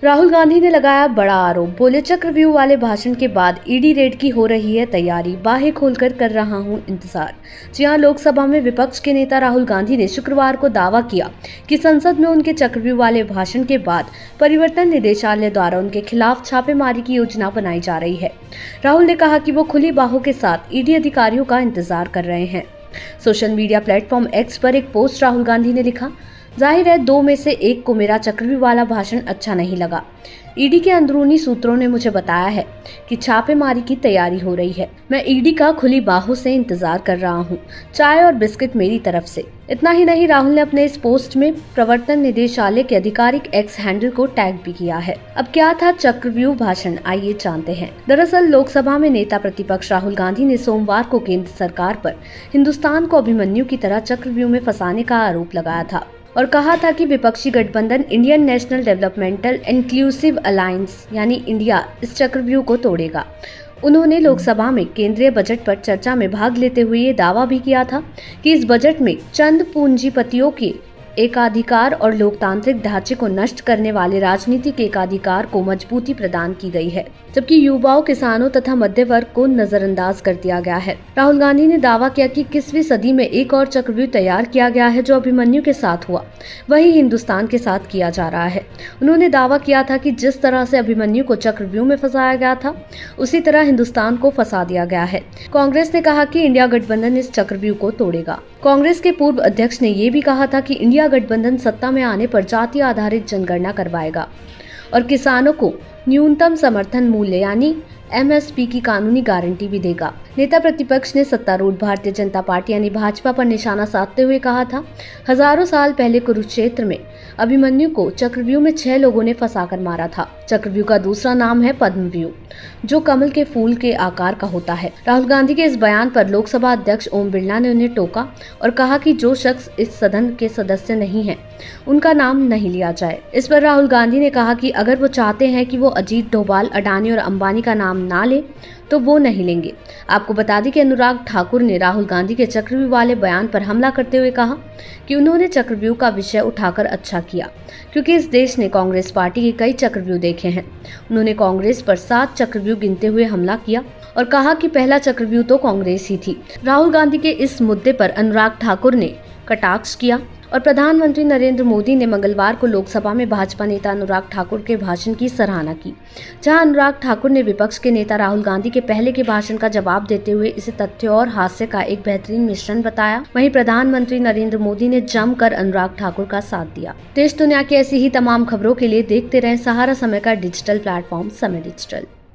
राहुल गांधी ने लगाया बड़ा आरोप, बोले चक्रव्यूह वाले भाषण के बाद ईडी रेड की हो रही है तैयारी, बाहें खोलकर कर रहा हूं इंतजार। जी हां, लोकसभा में विपक्ष के नेता राहुल गांधी ने शुक्रवार को दावा किया कि संसद में उनके चक्रव्यूह वाले भाषण के बाद परिवर्तन निदेशालय द्वारा उनके खिलाफ छापेमारी की योजना बनाई जा रही है। राहुल ने कहा कि वो खुली बाहों के साथ ईडी अधिकारियों का इंतजार कर रहे हैं। सोशल मीडिया प्लेटफॉर्म एक्स पर एक पोस्ट राहुल गांधी ने लिखा, जाहिर है दो में से एक को मेरा चक्रव्यूह वाला भाषण अच्छा नहीं लगा। ईडी के अंदरूनी सूत्रों ने मुझे बताया है कि छापेमारी की तैयारी हो रही है। मैं ईडी का खुली बाहों से इंतजार कर रहा हूं, चाय और बिस्किट मेरी तरफ से। इतना ही नहीं, राहुल ने अपने इस पोस्ट में प्रवर्तन निदेशालय के आधिकारिक एक्स हैंडल को टैग भी किया है। अब क्या था चक्रव्यूह भाषण, आइए जानते हैं। दरअसल लोकसभा में नेता प्रतिपक्ष राहुल गांधी ने सोमवार को केंद्र सरकार पर हिंदुस्तान को अभिमन्यु की तरह चक्रव्यूह में फंसाने का आरोप लगाया था और कहा था कि विपक्षी गठबंधन Indian national developmental inclusive alliance यानी इंडिया इस चक्रव्यूह को तोड़ेगा। उन्होंने लोकसभा में केंद्रीय बजट पर चर्चा में भाग लेते हुए ये दावा भी किया था कि इस बजट में चंद पूंजीपतियों के एकाधिकार और लोकतांत्रिक ढांचे को नष्ट करने वाले राजनीतिक एकाधिकार को मजबूती प्रदान की गई है, जबकि युवाओं, किसानों तथा मध्य वर्ग को नजरअंदाज कर दिया गया है। राहुल गांधी ने दावा किया कि 21वीं सदी में एक और चक्रव्यूह तैयार किया गया है, जो अभिमन्यु के साथ हुआ वही हिंदुस्तान के साथ किया जा रहा है। उन्होंने दावा किया था कि जिस तरह से अभिमन्यु को चक्रव्यूह में फंसाया गया था, उसी तरह हिंदुस्तान को फंसा दिया गया है। कांग्रेस ने कहा कि इंडिया गठबंधन इस चक्रव्यूह को तोड़ेगा। कांग्रेस के पूर्व अध्यक्ष ने ये भी कहा था कि इंडिया गठबंधन सत्ता में आने पर जाति आधारित जनगणना करवाएगा और किसानों को न्यूनतम समर्थन मूल्य यानी MSP की कानूनी गारंटी भी देगा। नेता प्रतिपक्ष ने सत्तारूढ़ भारतीय जनता पार्टी यानी भाजपा पर निशाना साधते हुए कहा था, हजारों साल पहले कुरुक्षेत्र में अभिमन्यु को चक्रव्यूह में 6 लोगों ने फंसाकर मारा था। चक्रव्यूह का दूसरा नाम है पद्मव्यूह, जो कमल के फूल के आकार का होता है। राहुल गांधी के इस बयान पर लोकसभा अध्यक्ष ओम बिरला ने उन्हें टोका और कहा कि जो शख्स इस सदन के सदस्य नहीं है, उनका नाम नहीं लिया जाए। इस पर राहुल गांधी ने कहा कि अगर वो चाहते हैं कि वो अजीत डोभाल, अडानी और अंबानी का नाम ना ले तो वो नहीं लेंगे। आपको बता दें कि अनुराग ठाकुर ने राहुल गांधी के चक्रव्यूह वाले बयान पर हमला करते हुए कहा कि उन्होंने चक्रव्यूह का विषय उठाकर अच्छा किया, क्योंकि इस देश ने कांग्रेस पार्टी के कई चक्रव्यूह देखे हैं। उन्होंने कांग्रेस पर 7 चक्रव्यूह गिनते हुए हमला किया और कहा कि पहला चक्रव्यूह तो कांग्रेस ही थी। राहुल गांधी के इस मुद्दे पर अनुराग ठाकुर ने कटाक्ष किया और प्रधानमंत्री नरेंद्र मोदी ने मंगलवार को लोकसभा में भाजपा नेता अनुराग ठाकुर के भाषण की सराहना की, जहां अनुराग ठाकुर ने विपक्ष के नेता राहुल गांधी के पहले के भाषण का जवाब देते हुए इसे तथ्य और हास्य का एक बेहतरीन मिश्रण बताया। वहीं प्रधानमंत्री नरेंद्र मोदी ने जमकर अनुराग ठाकुर का साथ दिया। देश दुनिया की ऐसी ही तमाम खबरों के लिए देखते रहें सहारा समय का डिजिटल प्लेटफॉर्म समय डिजिटल।